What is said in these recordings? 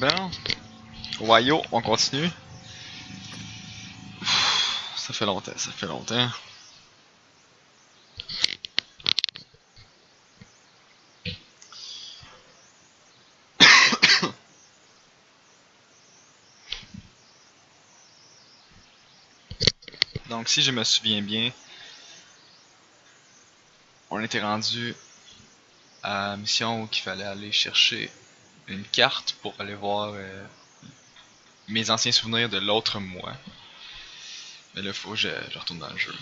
Bon. Wayo, on continue. Ça fait longtemps, ça fait longtemps. Donc si je me souviens bien, on était rendu à la mission où il fallait aller chercher une carte pour aller voir mes anciens souvenirs de l'autre moi. Mais là, faut que je retourne dans le jeu.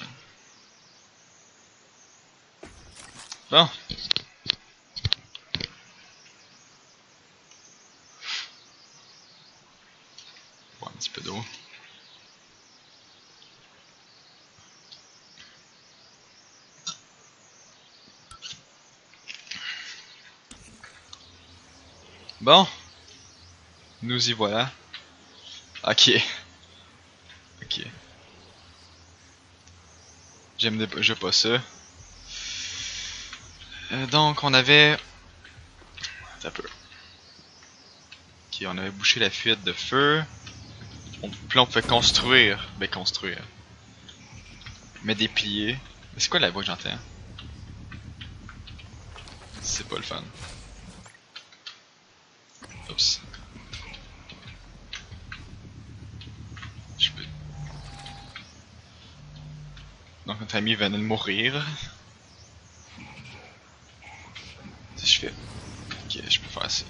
Man. Bon. Bon, un petit peu d'eau. Bon. Nous y voilà. Ok. Ok. J'aime pas ça. Donc, on avait... Attends un peu. Ok, on avait bouché la fuite de feu. Puis là, on pouvait construire. Ben, construire. Mais déplier. Mais c'est quoi la voix que j'entends? C'est pas le fun. Oups. Je peux... Donc notre ami venait de mourir. Si je fais... Ok, je peux faire ça.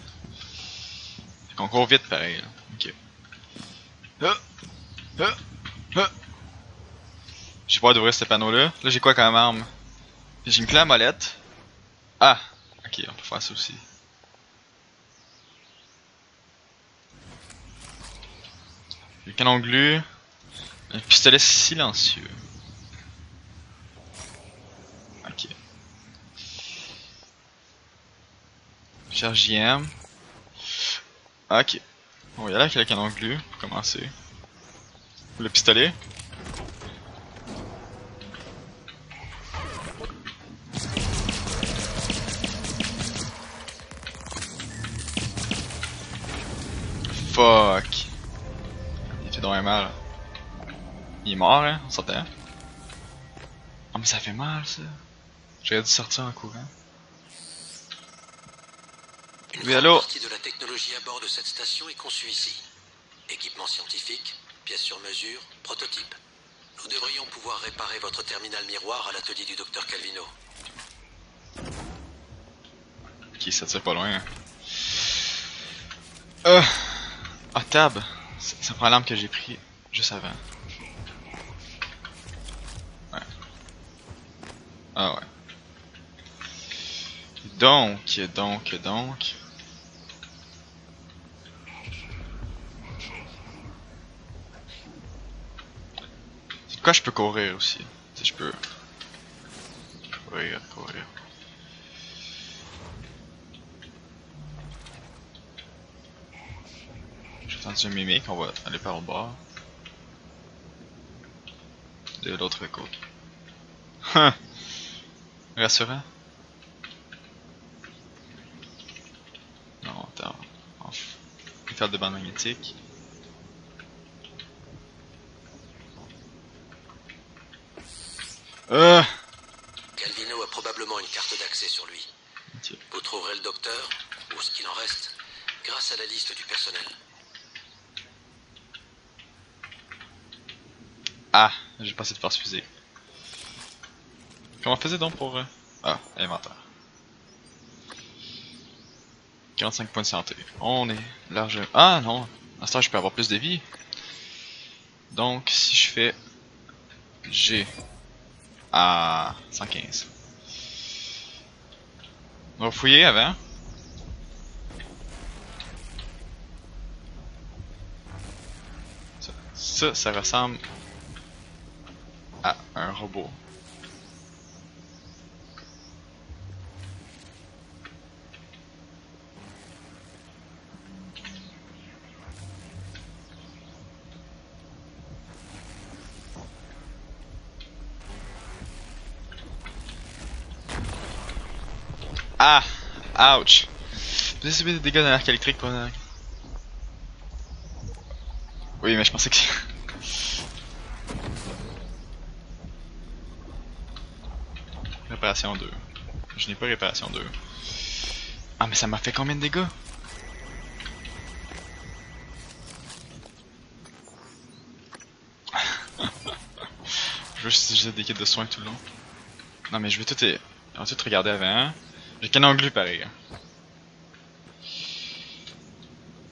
Fait qu'on court vite pareil. Là. Ok. Je sais pas d'ouvrir ce panneau là. Là j'ai quoi comme arme? J'ai une clé à molette. Ah! Ok, on peut faire ça aussi. Le canon glu. Un pistolet silencieux. Ok. Charge JM. Ok. On va y aller avec le canon glu pour commencer. Le pistolet. Fuck. Il fait donc mal. Il est mort, hein, on s'entend. Ah, mais ça fait mal, ça. J'aurais dû sortir en courant. Oui, allô? Une partie de la technologie à bord de cette station est conçue ici. Équipement scientifique, pièces sur mesure, prototype. Nous devrions pouvoir réparer votre terminal miroir à l'atelier du docteur Calvino. Ok, ça tire pas loin. Hein. Ah, tab. Ça prend l'arme que j'ai pris juste avant. Ouais. Ah ouais. Donc. C'est quoi je peux courir aussi? Si je peux. Courir. J'ai entendu un mimique, on va aller par le bord. De l'autre côté. Hein! Rassurant. Non, attends. On va faire des bandes magnétiques. Calvino a probablement une carte d'accès sur lui. Okay. Vous trouverez le docteur, ou ce qu'il en reste, grâce à la liste du personnel. Ah, j'ai pas assez de force physique. Comment on faisait donc pour... Ah, inventaire. 45 points de santé. On est large... Ah non, à ce temps je peux avoir plus de vie. Donc si je fais G à 115. On va fouiller avant. Ça ressemble à un robot. Ah! Ouch! Vous avez subir des dégâts dans l'arc électrique pendant... Oui, mais je pensais que... Réparation 2. Je n'ai pas réparation 2. Ah, mais ça m'a fait combien de dégâts? Je veux juste utiliser des kits de soins tout le long. Non, mais je vais tout, on va tout regarder avant. J'ai qu'un onglu pareil.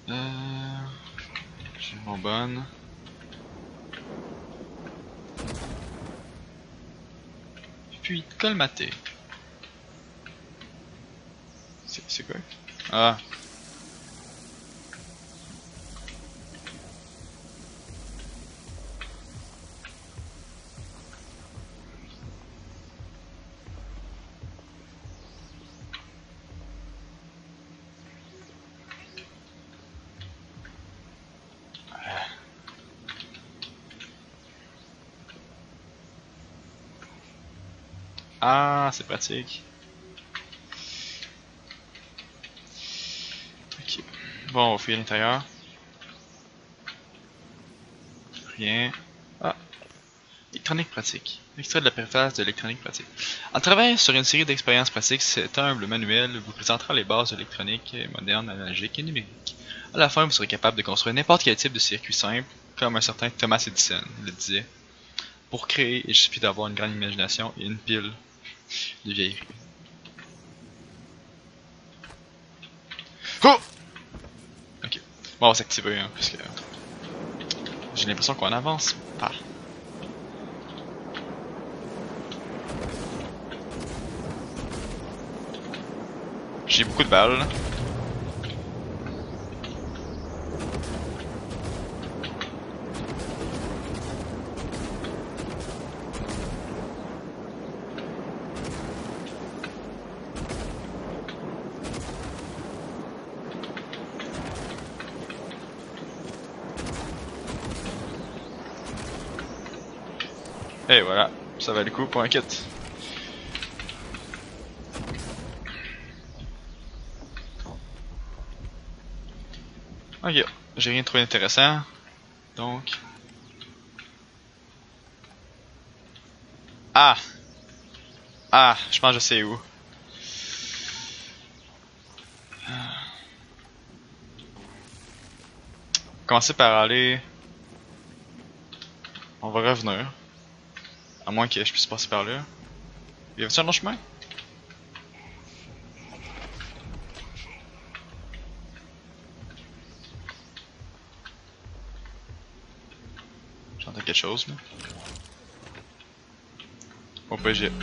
J'ai une bonbonne. Puis colmater. C'est quoi? Ah. Ah, c'est pratique. Ok. Bon, on va fouiller à l'intérieur. Rien. Ah. Électronique pratique. Extrait de la préface de l'électronique pratique. En travaillant sur une série d'expériences pratiques, cet humble manuel vous présentera les bases de l'électronique moderne, analogique et numérique. À la fin, vous serez capable de construire n'importe quel type de circuit simple, comme un certain Thomas Edison le disait. Pour créer, il suffit d'avoir une grande imagination et une pile de vieilleries. Oh! Ok. Bon, on va s'activer, hein, parce que j'ai l'impression qu'on avance pas. J'ai beaucoup de balles. Et voilà, ça va le coup pour un kit. Ok, j'ai rien trouvé d'intéressant. Donc... Ah! Ah, je pense que je sais où. Commencer par aller... On va revenir. À moins que je puisse passer par là. Y avait-tu un autre chemin? J'entends quelque chose, mais... Au PG.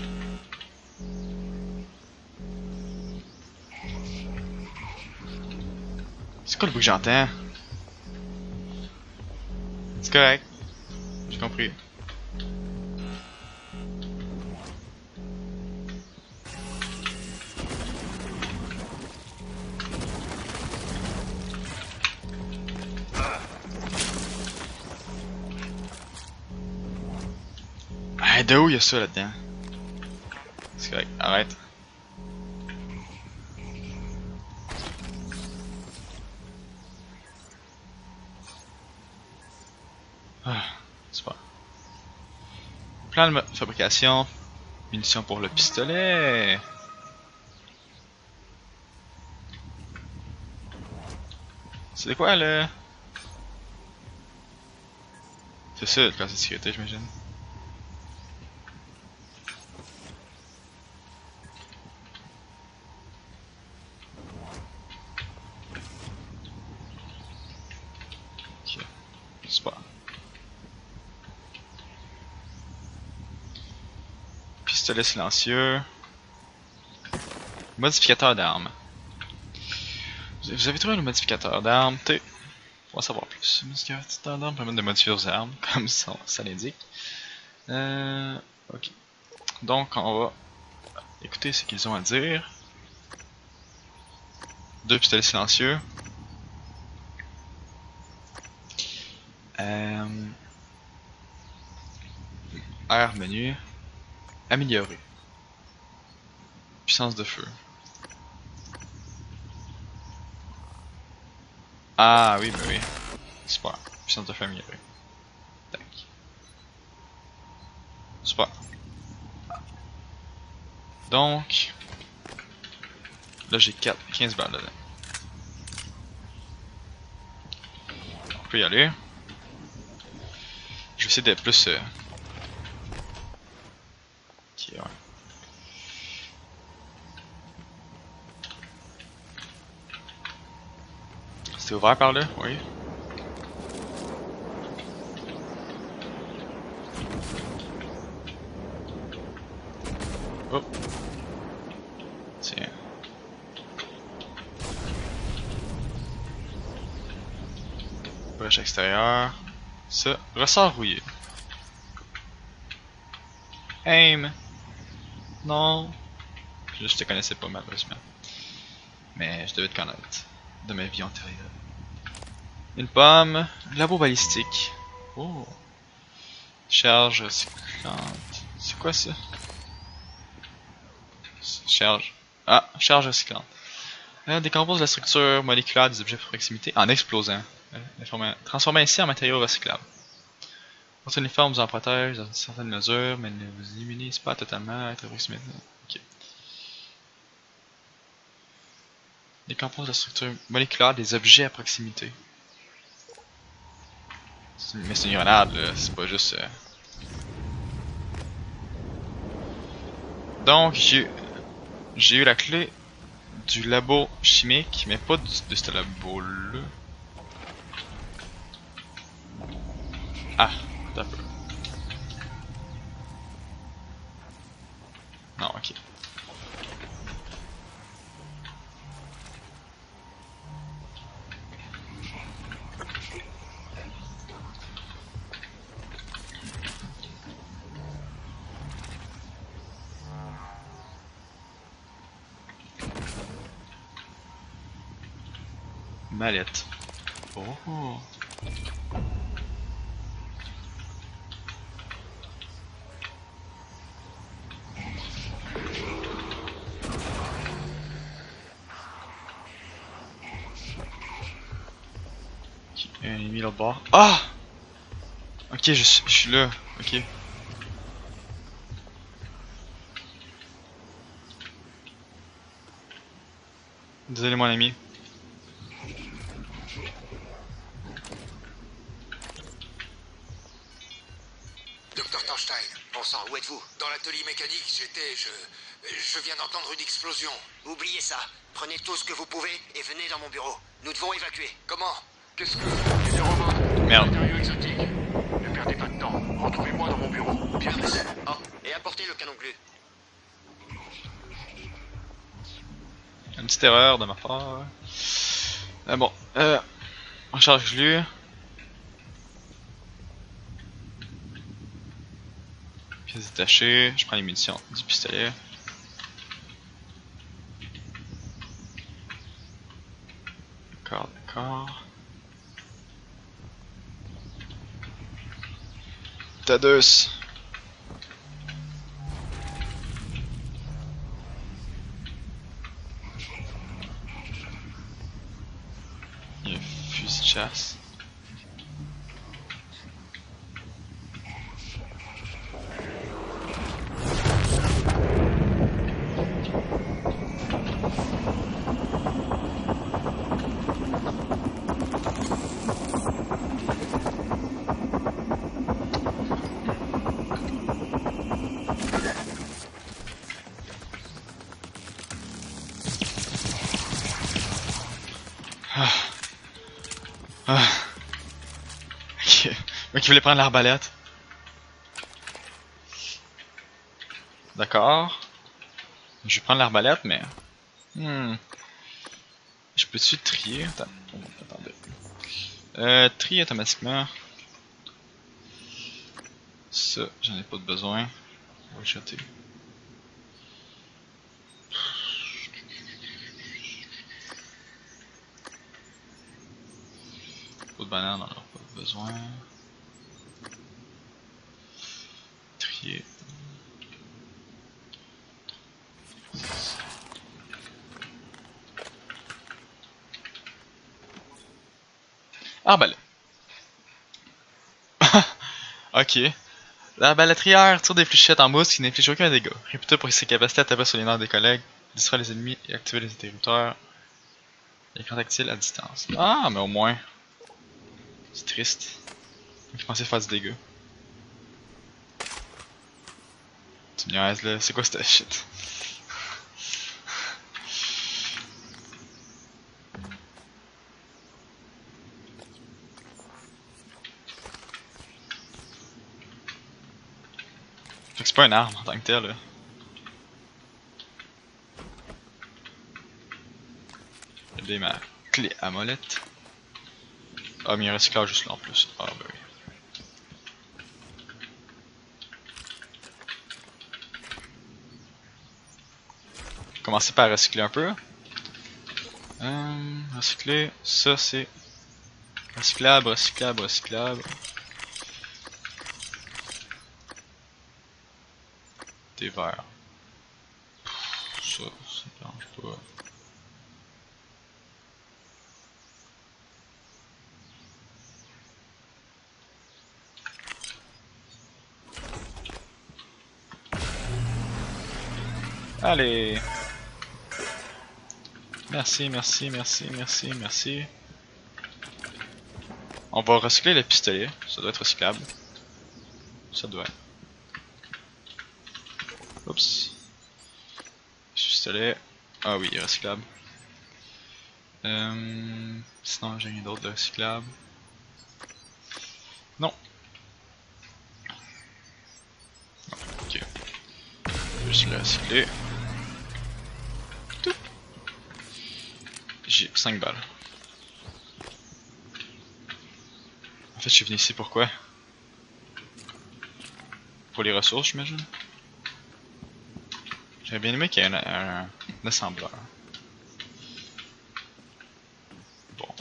C'est quoi le bruit que j'entends? C'est correct. J'ai compris. Ah, de où y'a ça là-dedans? C'est correct, arrête. Ah, super. Plan de fabrication. Munitions pour le pistolet. C'est quoi là? C'est ça le classe de sécurité, j'imagine. Ok, super. Pistolet silencieux. Modificateur d'armes. Vous avez trouvé le modificateur d'armes? On va savoir plus. Le modificateur d'armes permet de modifier vos armes, comme ça l'indique. Ok. Donc on va écouter ce qu'ils ont à dire. 2 pistolets silencieux. R menu. Améliorer. Puissance de feu. Ah oui, bah oui. Super. puissance de feu améliorée. Tac. Super. Donc, là j'ai 15 balles dedans. On peut y aller. Je vais essayer d'être plus... Ok, ouais. C'est ouvert par là? Oui. Oh. Tiens. Brèche extérieure. Ça. Ressort rouillé. Aim. Non. Je te connaissais pas malheureusement. Mais je devais te connaître. De ma vie antérieure. Une pomme. Labo balistique. Oh. Charge recyclante. C'est quoi ça? Charge. Ah, charge recyclante. Décompose la structure moléculaire des objets de proximité en explosant. Transformez ainsi en matériaux recyclables. Votre uniforme vous en protège dans une certaine mesure, mais ne vous immunise pas totalement à être proximité. Ok. Décompose la structure moléculaire des objets à proximité. Mais c'est une grenade, là, c'est pas juste. Donc, j'ai eu la clé du labo chimique, mais pas de ce labo-là. Ah, t'as peu. Non, ok. Mallette. Oh. Un ennemi l'autre bord. Ah! Ok, je suis là. Ok. Désolé mon ami. Docteur Thornstein, bon sang, où êtes-vous? Dans l'atelier mécanique, je viens d'entendre une explosion. Oubliez ça. Prenez tout ce que vous pouvez et venez dans mon bureau. Nous devons évacuer. Comment? Qu'est-ce que... C'est des robots. Merde. Matériaux exotiques. Ne perdez pas de temps. Retrouvez-moi dans mon bureau. Bien, monsieur. Oh, et apportez le canon glu. Une petite erreur de ma part. Bon, recharge lui. Pièces détachées. Je prends les munitions du pistolet. D'accord. Tados. Il y a un fusil de chasse. Ok. Moi qui voulais prendre l'arbalète. D'accord. Je vais prendre l'arbalète, mais... Je peux-tu trier? Attendez. Trier automatiquement. Ça, j'en ai pas de besoin. On va le jeter. Pas de banane, on en a pas besoin. Trier. Arbalète. Ok. La balattrière tire des fléchettes en mousse qui n'inflige aucun dégât. Réputé pour ses capacités à taper sur les nerfs des collègues, distraire les ennemis et activer les interrupteurs. Écran tactile à distance. Ah, mais au moins. C'est triste. Je pensais faire du dégât. Tu niaises là, c'est quoi cette shit? Fait que c'est pas une arme en tant que telle là. J'ai bien ma clé à molette. Ah, mais il y a un recyclage juste là en plus. Ah, ben oui. Commencer par recycler un peu. Recycler, ça c'est recyclable, recyclable, recyclable. Des verres. Ça ne dérange pas. Allez. Merci, merci, merci, merci, merci. On va recycler le pistolet. Ça doit être recyclable. Ça doit. Oups. Pistolet. Ah oui, il est recyclable. Sinon, j'ai rien d'autre de recyclable. Non. Non, ok. Juste le recycler. Tout. J'ai 5 balles. En fait, je suis venu ici pourquoi? Pour les ressources, j'imagine. J'aurais bien aimé qu'il y ait un assembleur. Bon.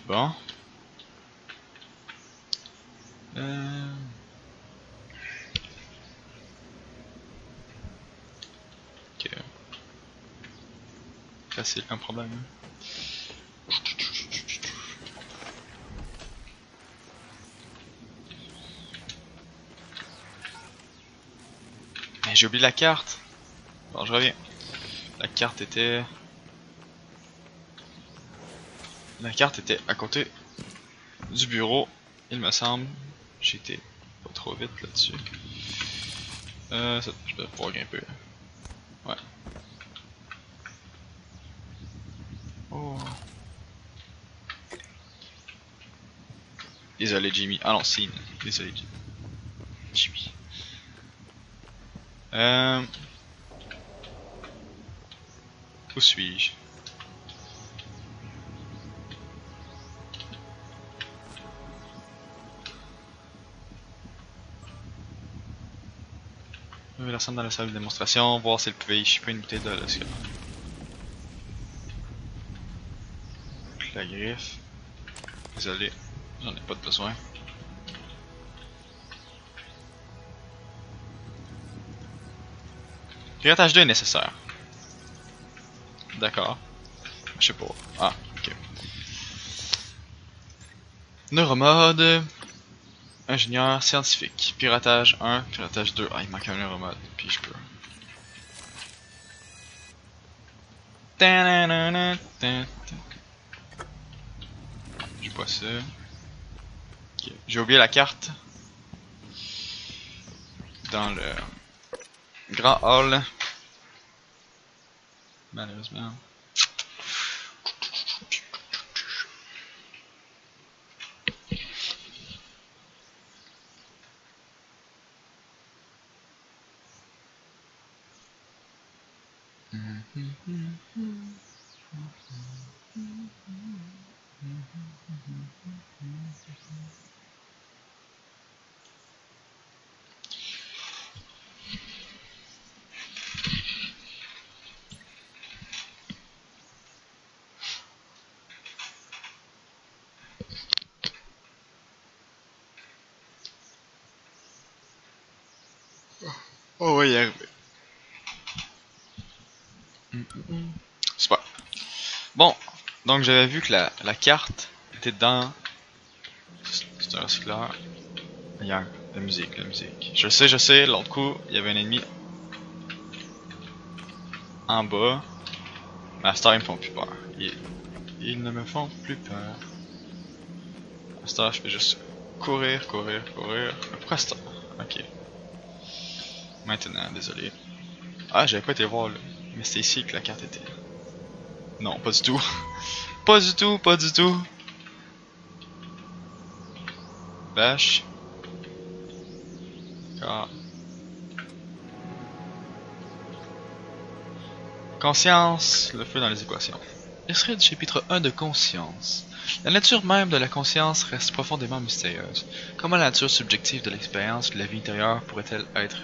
Bon. Ok. Facile comme problème. Mais j'ai oublié la carte. Bon, je reviens. La carte était... La carte était à côté du bureau, il me semble. J'étais pas trop vite là-dessus. Ça, je vais pouvoir grimper. Ouais. Oh. Désolé Jimmy. Ah non, Scene. Désolé Jimmy. Où suis-je? L'ensemble dans la salle de démonstration, voir s'il pouvait échipper une bouteille de là. La griffe. Désolé, j'en ai pas de besoin. Piratage 2 est nécessaire. D'accord. Je sais pas. Ah, ok. Neuromode. Ingénieur scientifique. Piratage 1, piratage 2. Ah, il manque un neuromode. Puis je peux. J'ai pas ça. Okay. J'ai oublié la carte. Dans le grand hall. Malheureusement. Oh ouais, y arriver. Super. Bon, donc j'avais vu que la carte était dans... C'est un recycleur. Regarde, la musique, la musique. Je sais, l'autre coup, il y avait un ennemi en bas. Master, ils me font plus peur. Ils ne me font plus peur. Master, je fais juste courir. Pourquoi Star? Ok. Maintenant, désolé. Ah, j'avais pas été voir là. Mais c'était ici que la carte était. Non, pas du tout. Pas du tout. Vache. D'accord. Conscience, le feu dans les équations. Extrait du chapitre 1 de Conscience. La nature même de la conscience reste profondément mystérieuse. Comment la nature subjective de l'expérience de la vie intérieure pourrait-elle être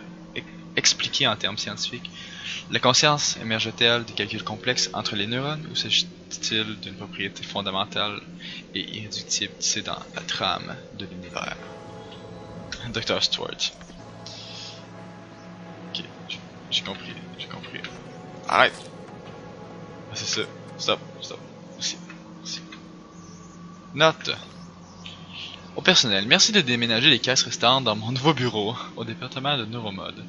expliquée en termes scientifiques? La conscience émerge-t-elle des calculs complexes entre les neurones ou s'agit-il d'une propriété fondamentale et irréductible tissée dans la trame de l'univers? Dr. Stewart. Ok, j'ai compris. Arrête! Ah, c'est ça. Stop. Aussi. Note. Au personnel, merci de déménager les caisses restantes dans mon nouveau bureau, au département de neuromode.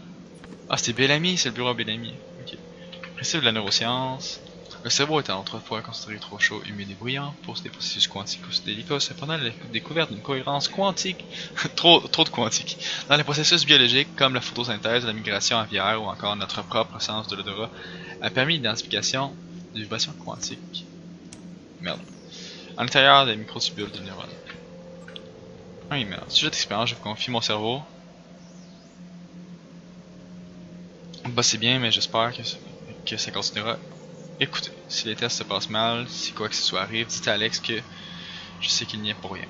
Ah, c'est Bellamy, c'est le bureau à Bellamy. Ok. Principe de la neuroscience. Le cerveau étant autrefois considéré trop chaud, humide et bruyant pour des processus quantiques aussi délicats, cependant la découverte d'une cohérence quantique, trop de quantique, dans les processus biologiques comme la photosynthèse, la migration aviaire ou encore notre propre sens de l'odorat, a permis l'identification de vibrations quantiques. Merde. À l'intérieur des microtubules de neurones. Oui, merde. Sujet d'expérience, je vous confie mon cerveau. Bah, c'est bien, mais j'espère que ça continuera. Écoutez, si les tests se passent mal, si quoi que ce soit arrive, dites à Alex que je sais qu'il n'y est pour rien.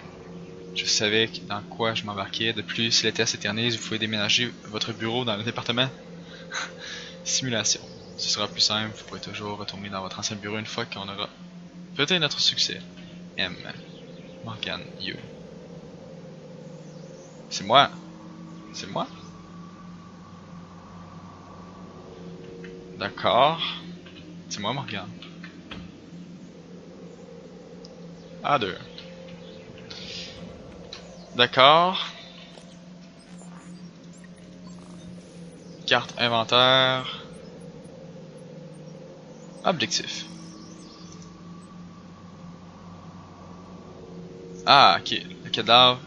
Je savais dans quoi je m'embarquais. De plus, si les tests s'éternisent, vous pouvez déménager votre bureau dans le département simulation. Ce sera plus simple, vous pourrez toujours retourner dans votre ancien bureau une fois qu'on aura peut-être notre succès. M. Morgan, you. C'est moi. D'accord. C'est moi, Morgan. A2. D'accord. Carte inventaire. Objectif. Ah, ok. Le cadavre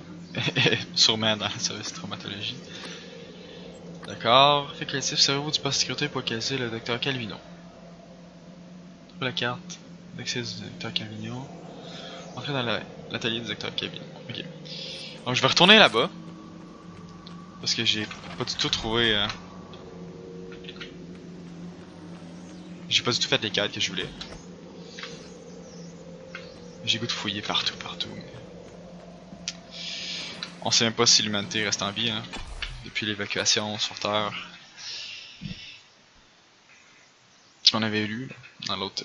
est sûrement dans le service de traumatologie. D'accord. Fait collectif, servez-vous du poste de sécurité pour localiser le docteur Calvino. Pour la carte d'accès du docteur Calvino. Entrez dans l'atelier du docteur Calvino. Ok. Donc je vais retourner là-bas. Parce que j'ai pas du tout trouvé... J'ai pas du tout fait les quêtes que je voulais. J'ai goût de fouiller partout. Mais... On sait même pas si l'humanité reste en vie, hein, depuis l'évacuation sur Terre. On avait lu là, dans l'autre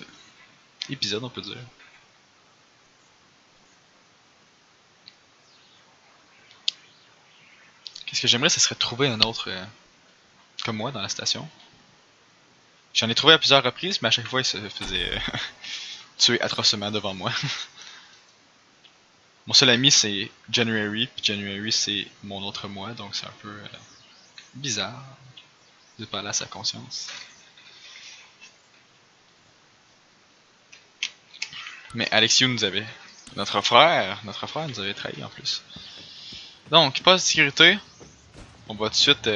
épisode, on peut dire. Qu'est-ce que j'aimerais, ce serait trouver un autre comme moi dans la station. J'en ai trouvé à plusieurs reprises, mais à chaque fois il se faisait tuer atrocement devant moi. Mon seul ami c'est January, puis January c'est mon autre moi, donc c'est un peu bizarre de parler à sa conscience. Mais Alexiou nous avait... Notre frère nous avait trahi en plus. Donc, poste de sécurité. On va tout de suite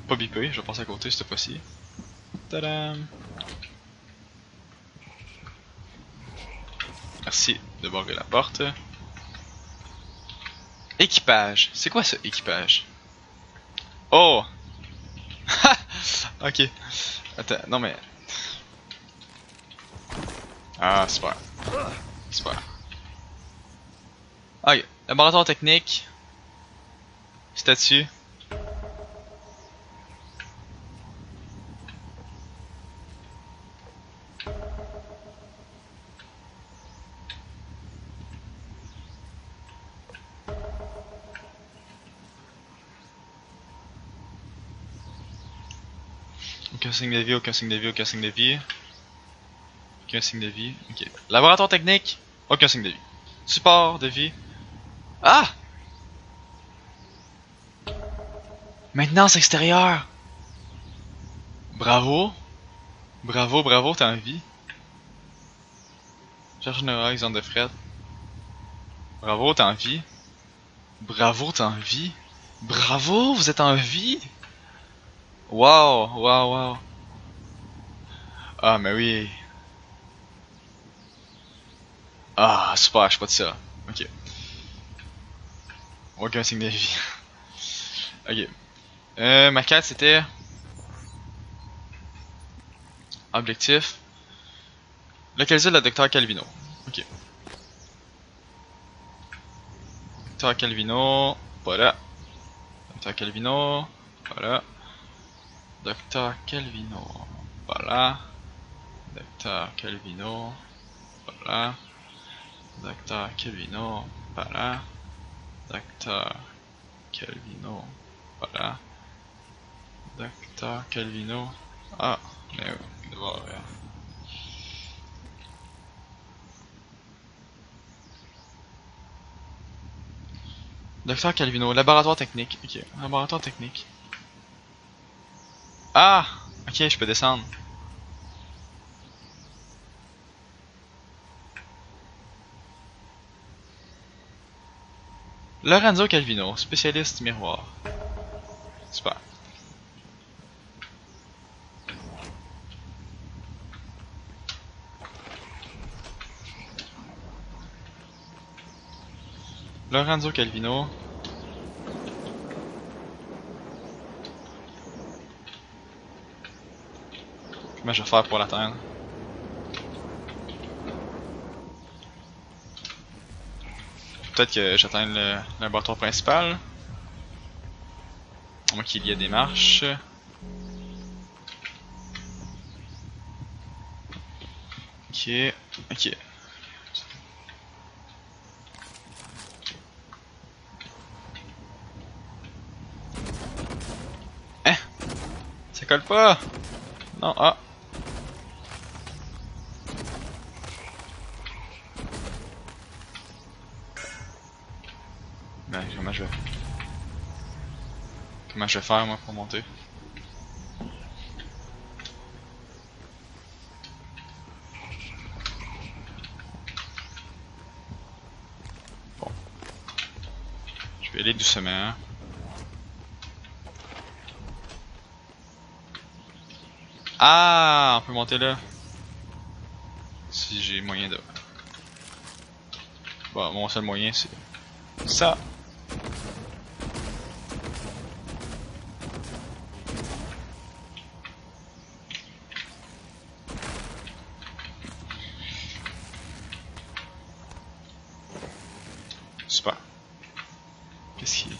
pas biper, je vais passer à côté cette fois-ci. Tadam! Merci de barrer la porte. Équipage. C'est quoi ça, équipage? Oh! Ok. Attends, non mais... Ah, super. Ok, laboratoire technique. Statut. Aucun signe de vie. Aucun signe de vie. Ok. Laboratoire technique. Aucun signe de vie. Support de vie. Ah! Maintenance extérieure! Bravo! Bravo, bravo, t'es en vie. Cherche une zone de fret. Bravo, t'es en vie. Bravo, t'es en vie. Bravo, vous êtes en vie! Wow, wow, wow. Ah, mais oui. Ah, super, je suis pas de ça. Ok. Aucun signe de vie. Ok. Ma quête c'était. Objectif. Localiser le docteur Calvino. Ok. Docteur Calvino. Voilà. Docteur Calvino. Voilà. Docteur Calvino. Voilà. Docteur Calvino. Voilà. Docteur Calvino. Voilà. Docteur Calvino. Voilà. Docteur Calvino. Ah, mais d'abord. Docteur Calvino, laboratoire technique. Ok, laboratoire technique. Ah! Ok, je peux descendre. Lorenzo Calvino, spécialiste miroir. Super. Lorenzo Calvino. Comment je vais faire pour l'atteindre? Peut-être que j'atteins le laboratoire principal. À moins qu'il y ait des marches. Ok, ok. Hein? Ça colle pas! Non, ah! Ben, comment je vais faire moi pour monter? Bon. Je vais aller doucement. Ah, on peut monter là. Si j'ai moyen de... Bon, mon seul moyen c'est... ça. Super. Qu'est-ce qu'il y a?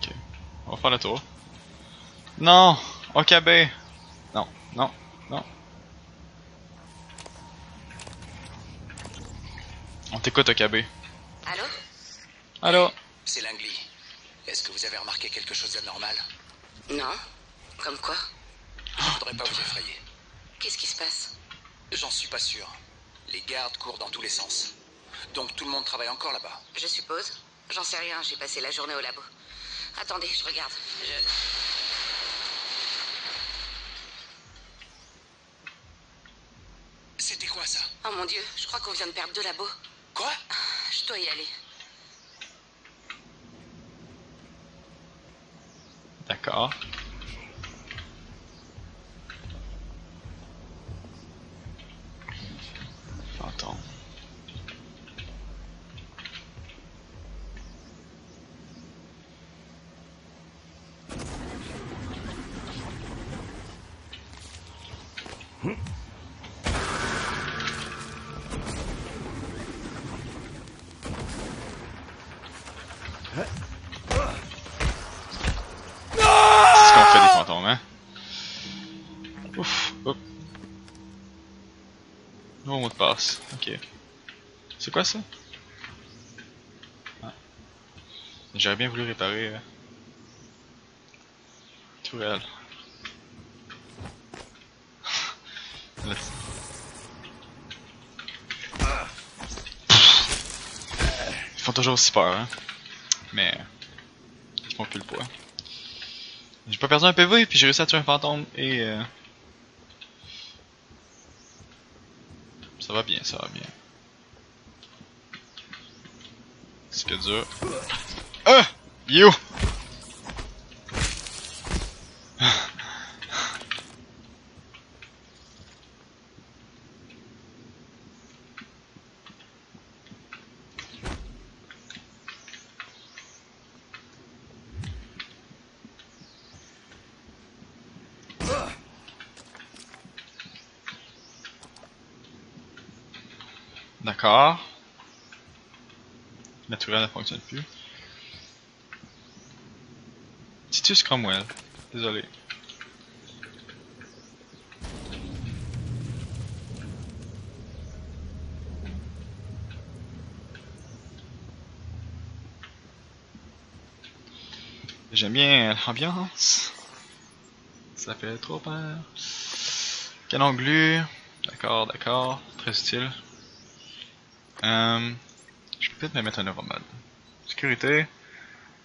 Ok. On va faire le tour. Non! OKB! Non, non, non. On t'écoute, OKB. Allô? Allô? C'est Langley. Est-ce que vous avez remarqué quelque chose d'anormal? Non. Comme quoi? Je voudrais pas vous effrayer. Qu'est-ce qui se passe? J'en suis pas sûr. Les gardes courent dans tous les sens. Donc tout le monde travaille encore là-bas. Je suppose. J'en sais rien, j'ai passé la journée au labo. Attendez, je regarde. C'était quoi ça? Oh mon dieu, je crois qu'on vient de perdre 2 labos. Quoi? Je dois y aller. D'accord. Fantôme. C'est ce qu'on fait des fantômes, hein? Ouf, hop. Nouveau mot de passe, ok. C'est quoi ça? Ah. J'aurais bien voulu réparer tourelle. Là. Ils font toujours aussi peur, hein? Mais ils font plus le poids. J'ai pas perdu un PV puis j'ai réussi à tuer un fantôme et ça va bien, ça va bien. C'est que dur. Ah! Yo! D'accord. La tourelle ne fonctionne plus. Titus Cromwell. Désolé. J'aime bien l'ambiance. Ça fait trop peur. Canon glu. D'accord, d'accord. Très utile. Je peux peut-être me mettre un neuromode. Sécurité.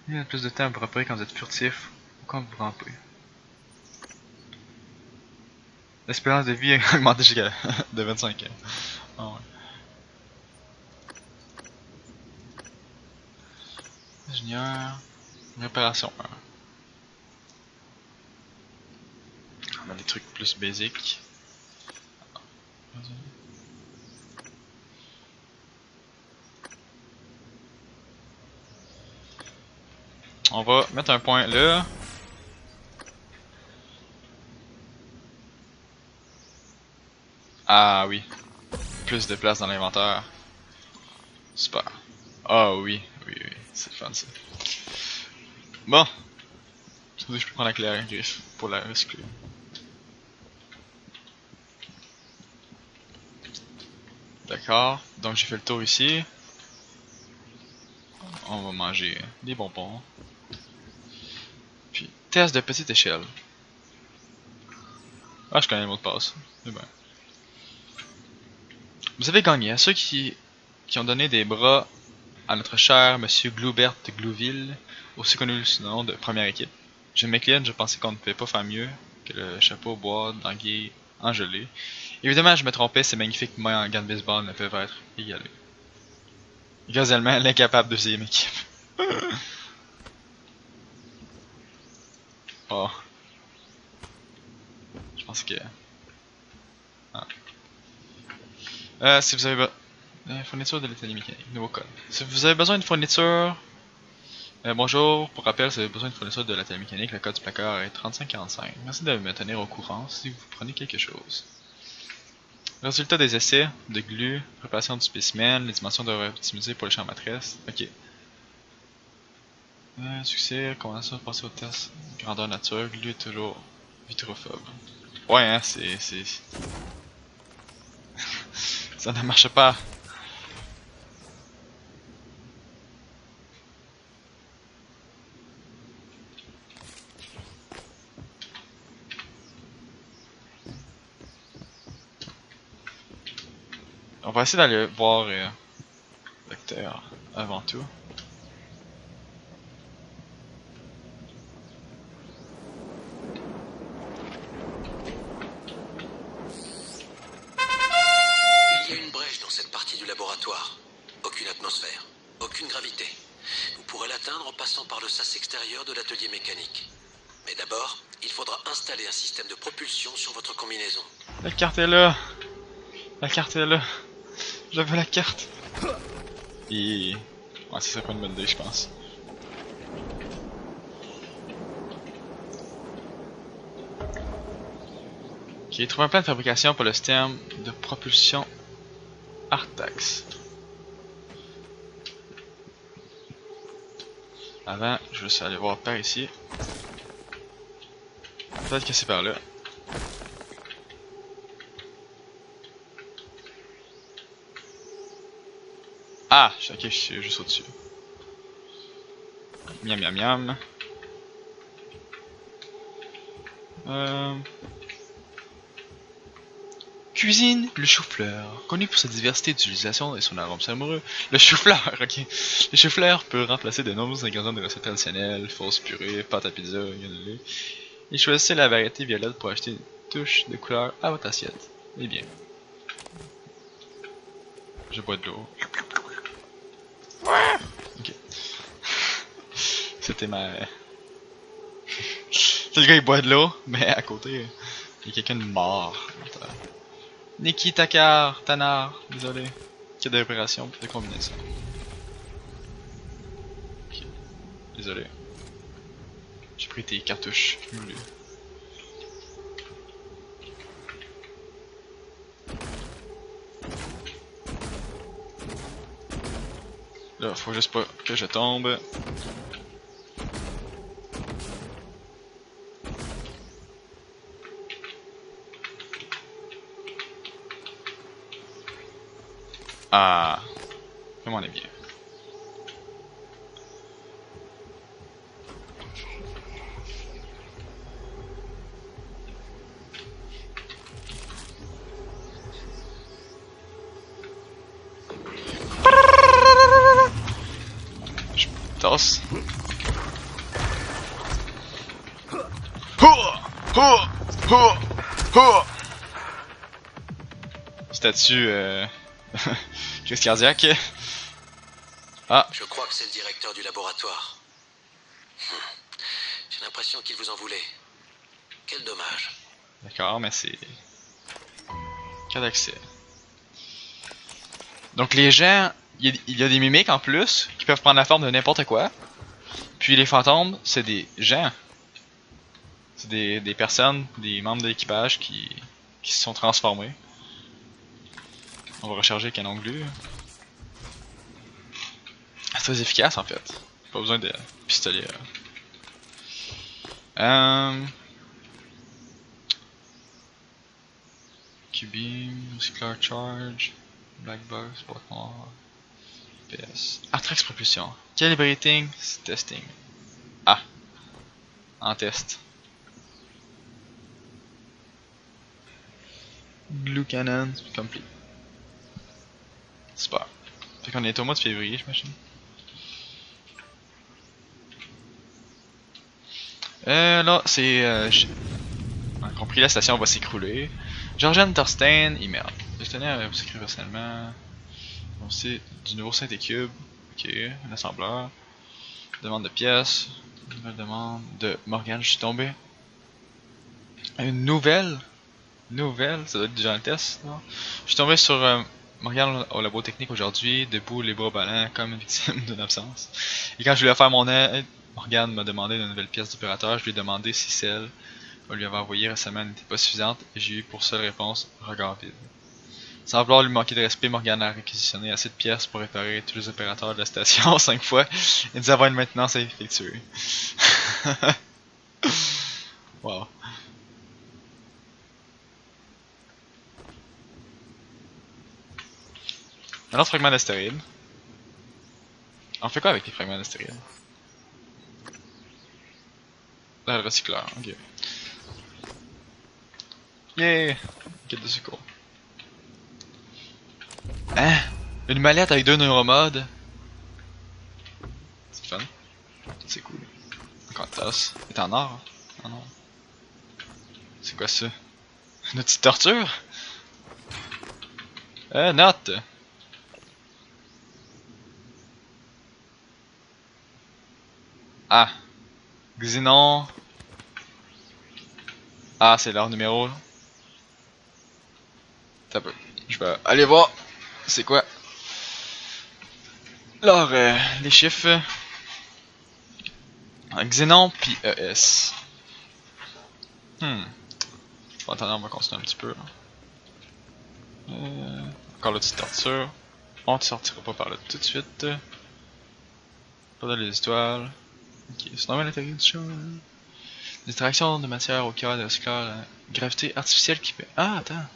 Il y a plus de temps à vous repérer quand vous êtes furtif ou quand vous rampez. L'espérance de vie a augmenté jusqu'à de 25 ans. Ah ouais. Ingénieur. Réparation 1. On a des trucs plus basiques. On va mettre un point là. Ah oui. Plus de place dans l'inventaire. Super. Ah oui, oui, oui. C'est fun ça. Bon. Je peux prendre la clé à griffe pour la recycler. D'accord. Donc j'ai fait le tour ici. On va manger des bonbons. Puis, test de petite échelle. Ah, je connais le mot de passe. Mais ben. Vous avez gagné. À ceux qui ont donné des bras à notre cher monsieur Gloubert de Glouville, aussi connu sous le nom de première équipe. Je m'incline, je pensais qu'on ne pouvait pas faire mieux que le chapeau bois d'anguille engelé. Évidemment, je me trompais, ces magnifiques mains en gants de baseball ne peuvent être égalées. Gazellement, l'incapable de deuxième équipe. Oh. Je pense que... Ah. Si vous avez fourniture de l'atelier mécanique, nouveau code. Si vous avez besoin de fourniture... bonjour, pour rappel, si vous avez besoin de fourniture de l'atelier mécanique, le code du placard est 3545. Merci de me tenir au courant si vous prenez quelque chose. Résultat des essais de glu, préparation du spécimen, les dimensions devraient être optimisées pour les champs matrices. Ok. Succès, commençons à passer au test. Grandeur nature, glu est toujours vitrophobe. Ouais, hein, c'est... Ça ne marche pas. On va essayer d'aller voir Docteur avant tout. Il y a une brèche dans cette partie du laboratoire. Aucune atmosphère, aucune gravité. Vous pourrez l'atteindre en passant par le sas extérieur de l'atelier mécanique. Mais d'abord, il faudra installer un système de propulsion sur votre combinaison. La carte est là. La carte est là. Je veux la carte. Et... ouais, ça serait pas une bonne idée, je pense. Ok, trouve un plan de fabrication pour le système de propulsion Artax. Avant, je vais juste aller voir par ici. Peut-être que c'est par là. Ah, ok, je suis juste au-dessus. Miam miam miam. Cuisine, le chou-fleur. Connu pour sa diversité d'utilisation et son arôme amoureux, le chou-fleur, ok. Le chou-fleur peut remplacer de nombreux ingrédients de recettes traditionnelles, fausses purées, pâte à pizza, granulés. Et choisissez la variété violette pour acheter une touche de couleur à votre assiette. Eh bien. Je bois de l'eau. Ok. C'était ma... C'est le gars il boit de l'eau, mais à côté, il y a quelqu'un de mort. Nikki Takar, Tanar, désolé. Quelle d'opération de combinaison. Ok. Désolé. J'ai pris tes cartouches. Là, faut juste pas que je tombe. Ah, comment on est bien. Je tasse. Statue crise cardiaque. Ah. Je crois que c'est le directeur du laboratoire. J'ai l'impression qu'il vous en voulait. Quel dommage. D'accord, mais c'est... Cas d'accès. Donc les gens, il y a des mimiques en plus qui peuvent prendre la forme de n'importe quoi. Puis les fantômes, c'est des gens. C'est des personnes, des membres de l'équipage qui se sont transformés. On va recharger avec un onglet. C'est très efficace en fait. Pas besoin de pistolet. Q-beam, Cycler Charge, Black Box, boîte noire, PS. Artrax Propulsion. Calibrating, Testing. Ah. En test. Blue Cannon, complete. Super. Fait qu'on est au mois de février, j'imagine. Là, c'est... on a compris, la station va s'écrouler. Georgian Thorstein, email. Je tenais à vous écrire personnellement. Donc c'est du nouveau synthé cube. Ok, un assembleur. Demande de pièces. Nouvelle demande de Morgan, je suis tombé. Une nouvelle? Nouvelle? Ça doit être déjà un test, non? Je suis tombé sur Morgan au labo technique aujourd'hui, debout, les bras ballants, comme victime d'une absence. Et quand je voulais faire mon aide, Morgan m'a demandé une nouvelle pièce d'opérateur. Je lui ai demandé si celle qu'on lui avait envoyée récemment n'était pas suffisante et j'ai eu pour seule réponse regard vide. Sans vouloir lui manquer de respect, Morgan a réquisitionné assez de pièces pour réparer tous les opérateurs de la station 5 fois et nous avons une maintenance à effectuer. Wow. Un autre fragment d'astéroïde. On fait quoi avec les fragments d'astéroïde? Là, le recycleur, ok. Yeah! Quête de secours. Hein? Une mallette avec 2 neuromodes? C'est fun. C'est cool. Encore une tasse. Elle est en or? Ah non. C'est quoi ça? Une petite torture? Note! Ah. Xenon. Ah, c'est leur numéro. Ça peut. Je vais aller voir. C'est quoi? Alors, les chiffres. Xenon puis ES. Bon, attendez, on va continuer un petit peu. Encore la petite torture. On ne sortira pas par là tout de suite. Pas dans les étoiles. Ok, c'est normal l'intérieur du champ. Distraction de matière au cœur de recycleur. Gravité artificielle qui fait. Ah, attends.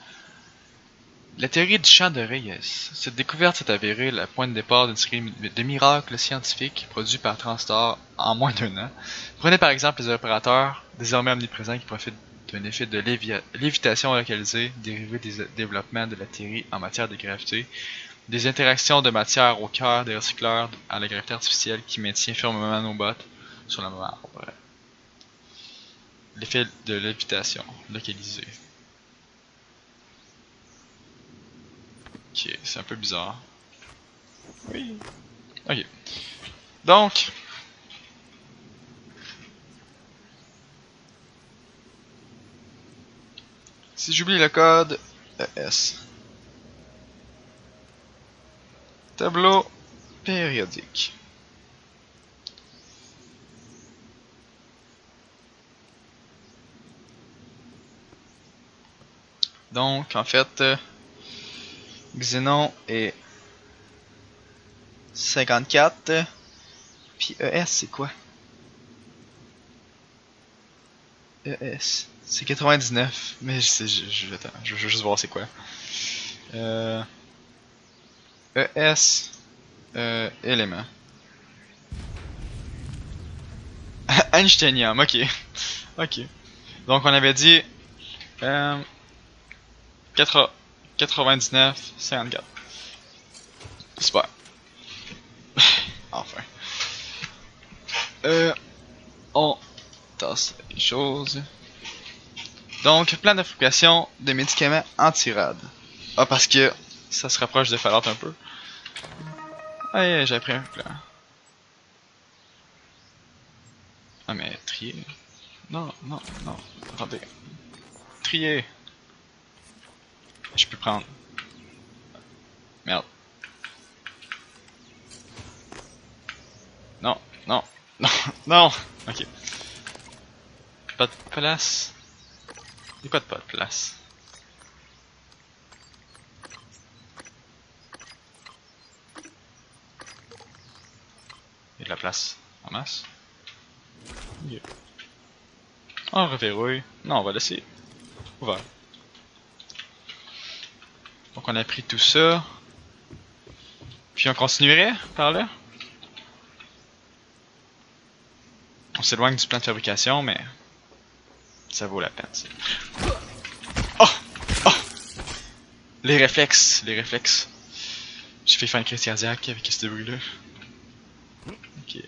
La théorie du champ de Reyes. Cette découverte s'est avérée la point de départ d'une série de miracles scientifiques produits par Transtar en moins d'1 an. Prenez par exemple les opérateurs désormais omniprésents qui profitent est un effet de lévitation localisé dérivé des développements de la théorie en matière de gravité, des interactions de matière au cœur des recycleurs à la gravité artificielle qui maintient fermement nos bottes sur le marbre. L'effet de lévitation localisé. Ok, c'est un peu bizarre. Oui. Ok. Donc, si j'oublie le code ES. Tableau périodique. Donc, en fait, Xenon est 54. Puis ES, c'est quoi? ES. C'est 99. Mais attends, je veux juste voir c'est quoi. ES. Élément. Einsteinium, ok. Ok. Donc on avait dit 99, 54. Super. Enfin. On tasse les choses. Donc, plan de fabrication de médicaments anti-rad. Ah, parce que ça se rapproche de Fallout un peu. Ah, j'ai pris un plan. Ah, mais trier. Non, non, non. Attendez. Trier. Je peux prendre. Merde. Non, non, non, non. Ok. Pas de place. C'est quoi de pas de place? Il y a de la place en masse. Yeah. On reverrouille. Non, on va laisser ouvert. Donc on a pris tout ça. Puis on continuerait par là. On s'éloigne du plan de fabrication, mais ça vaut la peine. Oh! Oh! Les réflexes, les réflexes. J'ai fait faire une crise cardiaque avec ce bruit-là. Ok.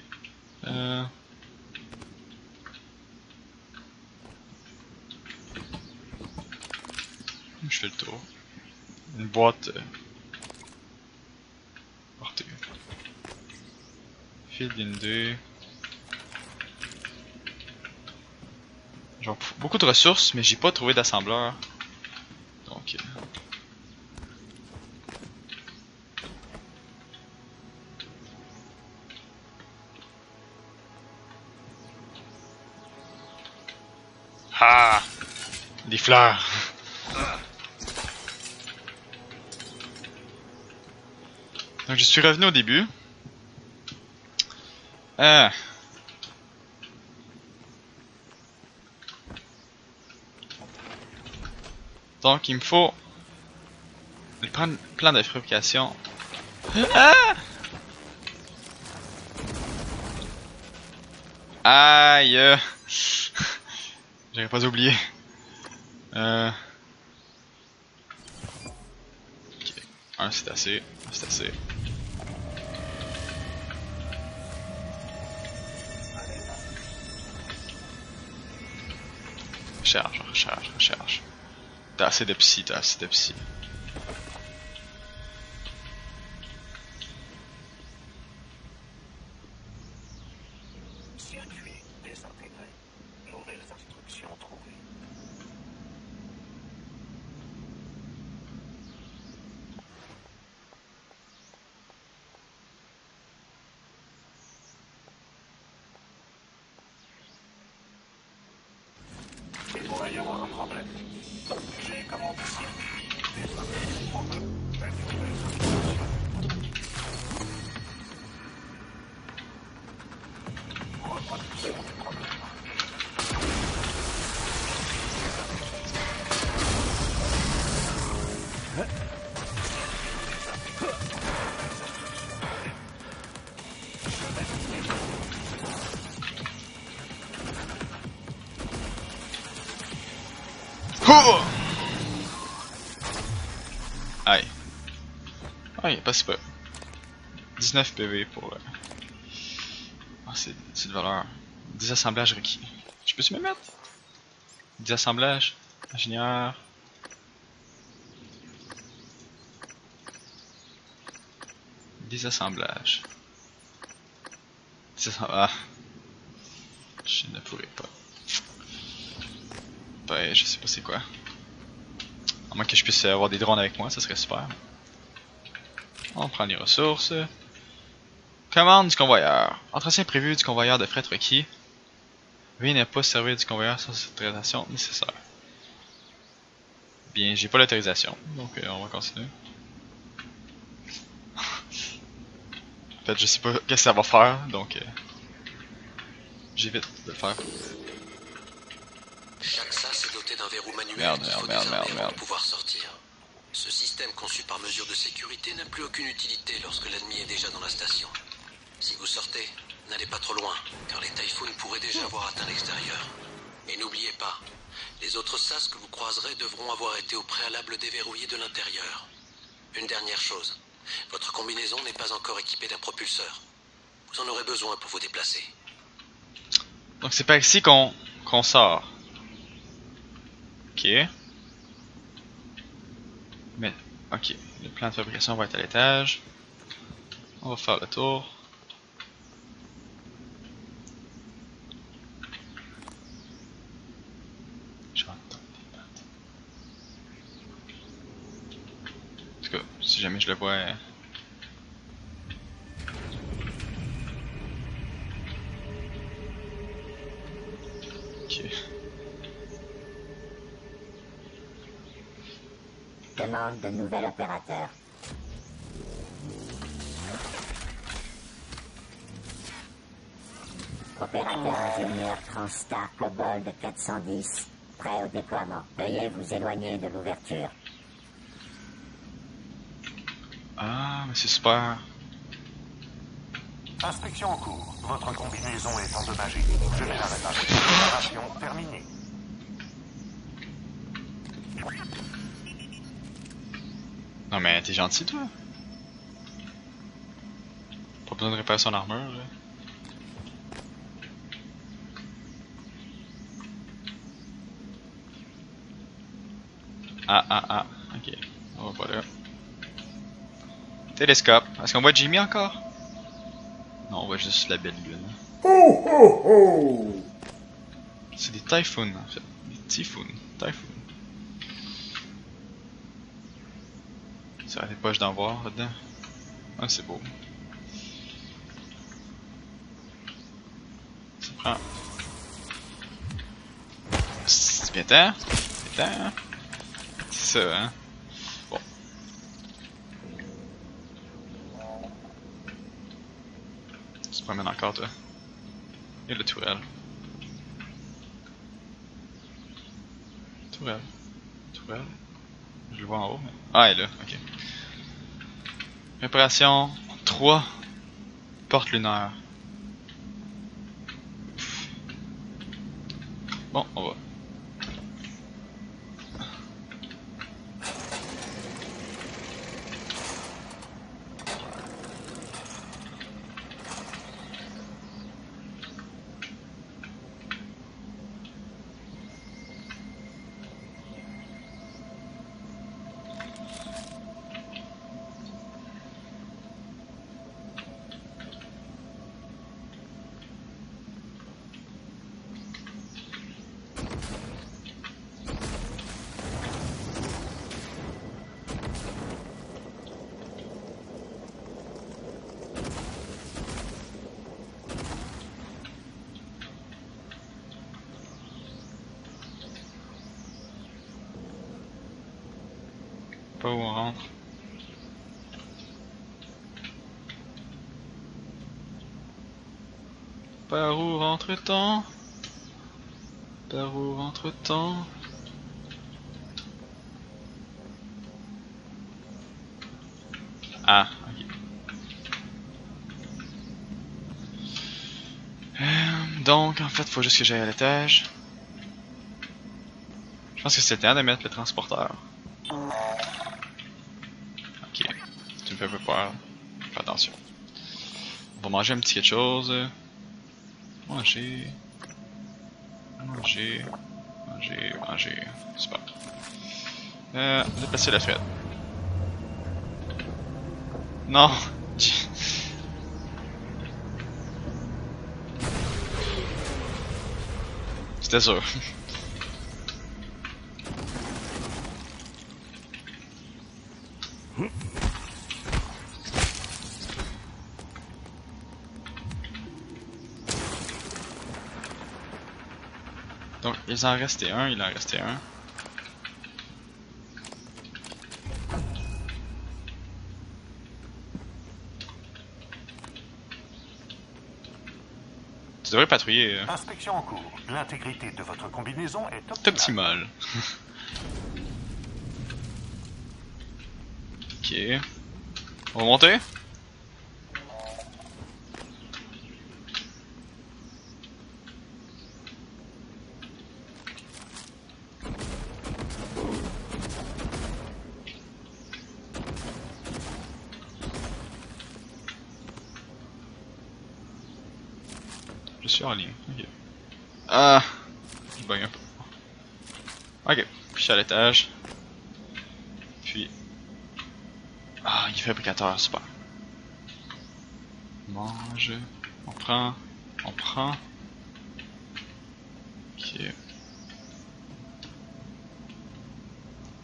Je fais le tour. Une boîte portée. Fil d'indé. J'ai beaucoup de ressources, mais j'ai pas trouvé d'assembleur. Donc. Ah! Des fleurs! Donc je suis revenu au début. Donc il me faut le plan de fabrication. Ah! Aïe! J'avais pas oublié. Ok. Un c'est assez. C'est assez. Recharge, recharge, recharge. T'as assez de psy, t'as assez de psy. Circuit désintégré. Nouvelles instructions trouvées. Il pourrait y avoir un problème. J'ai commandé circuit désintégré. Reproduction du problème. Oh! Aïe. Aïe, pas si peu. 19 PV pour... Ah, c'est de valeur. Désassemblages requis. Je peux-tu me mettre? Désassemblage. Ingénieur. Désassemblage. Ah. Je ne pourrais pas. Ben, je sais pas c'est quoi. À moins que je puisse avoir des drones avec moi, ça serait super. On prend les ressources. Commande du convoyeur. Entretien prévu du convoyeur de fret requis. Veuillez ne pas servir du convoyeur sans autorisation nécessaire. Bien, j'ai pas l'autorisation, donc on va continuer. En fait, je sais pas qu'est-ce que ça va faire, donc j'évite de le faire. Chaque sas est doté d'un verrou manuel Merde, qu'il faut merde, désarmer merde, avant merde. de pouvoir sortir. Ce système conçu par mesure de sécurité n'a plus aucune utilité lorsque l'ennemi est déjà dans la station. Si vous sortez, n'allez pas trop loin, car les Typhoons pourraient déjà avoir atteint l'extérieur. Et n'oubliez pas, les autres sas que vous croiserez devront avoir été au préalable déverrouillés de l'intérieur. Une dernière chose, votre combinaison n'est pas encore équipée d'un propulseur. Vous en aurez besoin pour vous déplacer. Donc c'est par ici qu'on sort. Ok. Mais, ok. Le plan de fabrication va être à l'étage. On va faire le tour. J'entends des pattes. En tout cas, si jamais je le vois... Ok. Demande de nouvel opérateur. Opérateur ingénieur Transstar Kobold 410, prêt au déploiement. Veuillez vous éloigner de l'ouverture. Ah, mais c'est super. Inspection en cours. Votre combinaison est endommagée. Je vais la réparer. Réparation terminée. Non mais t'es gentil toi. Pas besoin de réparer son armure là. Ah, ok. On va pas là. Télescope. Est-ce qu'on voit Jimmy encore? Non, on voit juste la belle lune. C'est des Typhoons en fait. Des Typhoons. Typhoons. Ça aurait été poche d'en voir là-dedans. Ah, c'est beau. Ça prend. C'est bien temps. Bien temps. C'est ça, hein. Bon. Tu te promènes encore, toi. Et le tourelle. Tourelle. Tourelle. Je le vois en haut, mais... Ah, elle est là, ok. Réparation 3. Porte lunaire. Bon, on va. Pas où on rentre. Par où rentre-t-on? Par où rentre-t-on? Ah, ok. Donc, en fait, faut juste que j'aille à l'étage. Je pense que c'est le temps de mettre le transporteur. Ok, tu me fais un peu peur. Fais attention. On va manger un petit quelque chose. Manger. Manger. Manger. Manger. Super. Déplacer la Fred. Non! C'était sûr. Donc, il en restait un, il en restait un. Tu devrais patrouiller. Inspection en cours. L'intégrité de votre combinaison est Optimal. optimale. Ok. On va monter? Je suis en ligne. Ok. Ah! Je bug un peu. Ok. Puis je suis à l'étage. Puis. Ah, il est fabricateur, super. Mange. On prend. On prend. Ok.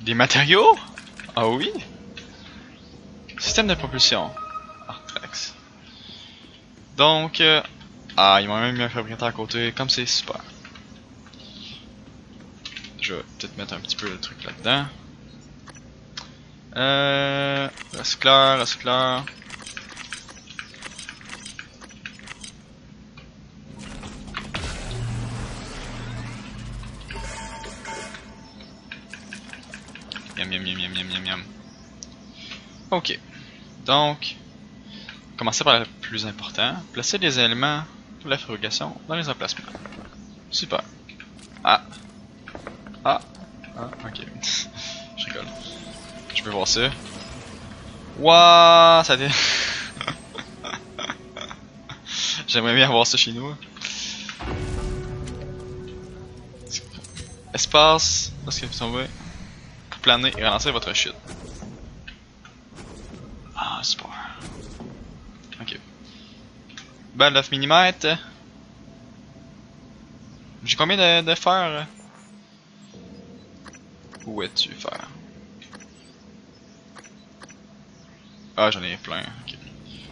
Des matériaux? Ah oui? Système de propulsion. Artrax. Donc. Ah, ils m'ont même mis un fabricant à côté, comme c'est super. Je vais peut-être mettre un petit peu le truc là-dedans. Recycleur, recycleur. Miam, miam, miam, miam, miam, miam, miam. Ok. Donc, commencer par le plus important. Placer les éléments pour la fabrication dans les emplacements. Super. Ah. Ah. Ah, ok. Je rigole. Je peux voir ça. Wouah, ça a été... J'aimerais bien avoir ça chez nous. Espace, lorsque vous tombez, pour planer et relancer votre chute. Ah, super. Ok. Balle 9 mm. J'ai combien de fer? Où es-tu, fer? Ah, j'en ai plein. Ok.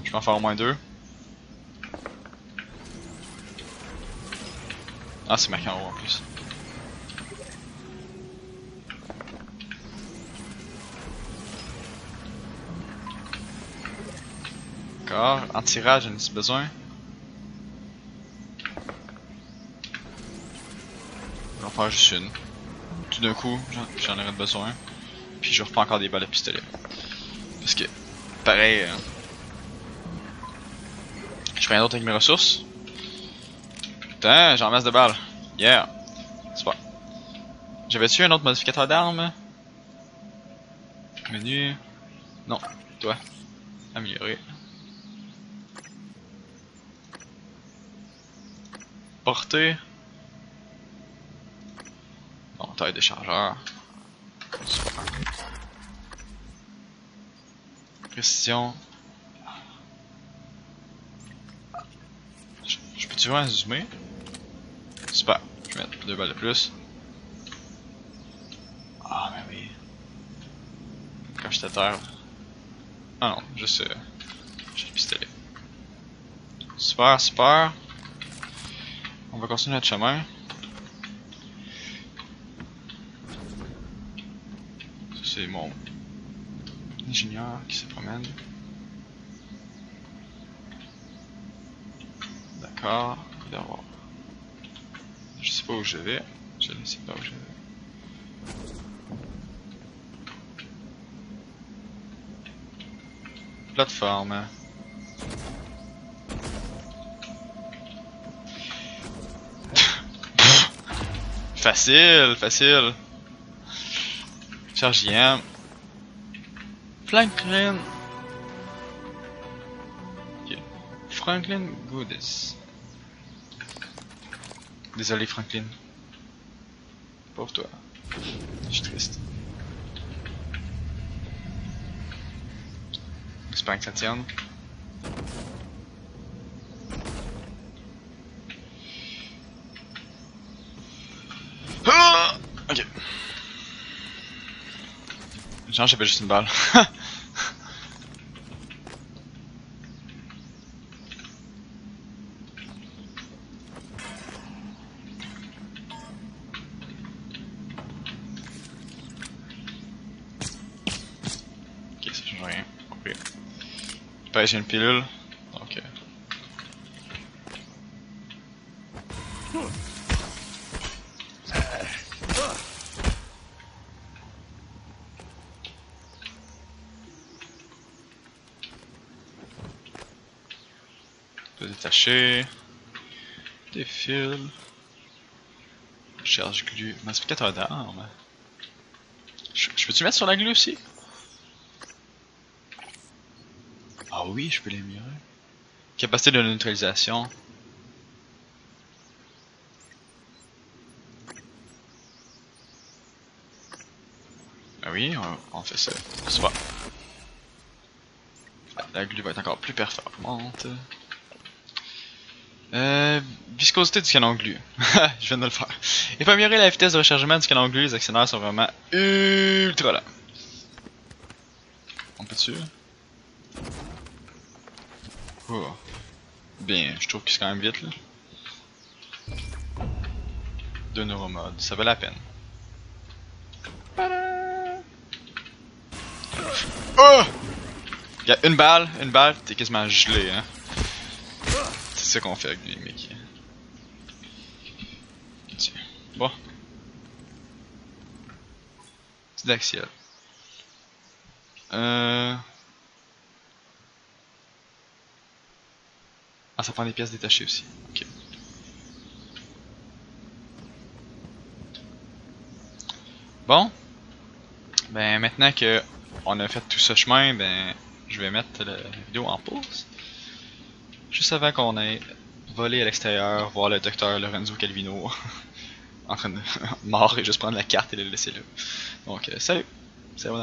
Je vais en faire au moins 2. Ah, c'est marqué en haut en plus. D'accord. Anti-rage, j'en ai besoin. Je vais en faire juste une. Tout d'un coup, j'en aurai besoin. Puis je reprends encore des balles à pistolet. Parce que, pareil, je fais rien d'autre avec mes ressources. Putain, j'ai en masse de balles. Yeah. Super. J'avais-tu un autre modificateur d'armes? Menu. Non. Toi. Améliorer. Portée. Bon, taille de chargeur. Super. Précision. Je peux-tu vraiment zoomer? Super. Je vais mettre 2 balles de plus. Ah, mais oui. Quand j'étais à terre. Ah non, juste j'ai le pistolet. Super, super. On va continuer notre chemin. Ça, c'est mon ingénieur qui se promène. D'accord. Il doit avoir. Je sais pas où je vais. Je ne sais pas où je vais. Plateforme. Facile, facile. Charge IM. Franklin. Ok. Franklin Goodis. Désolé Franklin. Pauvre toi. Je suis triste. J'espère que ça tienne. Ah! Ok. Genre j'avais juste une balle. Ok, ça change rien. Ok. Pareil, j'ai une pilule. Donc. Détacher. Des fils. Charge glu. Modificateur d'armes. Je peux-tu mettre sur la glu aussi? Ah oui, je peux l'améliorer. Capacité de neutralisation. Ah oui, on fait ça. Soit. La glu va être encore plus performante. Viscosité du canon glu. Je viens de le faire. Et pour améliorer la vitesse de rechargement du canon glu, les actionnaires sont vraiment ultra lents. On peut dessus. Oh. Bien, je trouve que c'est quand même vite là. 2 neuromodes, ça vaut la peine. Oh! Y'a une balle, t'es quasiment gelé, hein. C'est ça qu'on fait avec lui, mec. Tiens. Bon. C'est d'axial. Ah, ça prend des pièces détachées aussi. Ok. Bon. Ben, maintenant que on a fait tout ce chemin, ben, je vais mettre la vidéo en pause. Juste avant qu'on ait volé à l'extérieur, voir le docteur Lorenzo Calvino en train de mort et juste prendre la carte et le laisser là. Donc, salut! C'est bon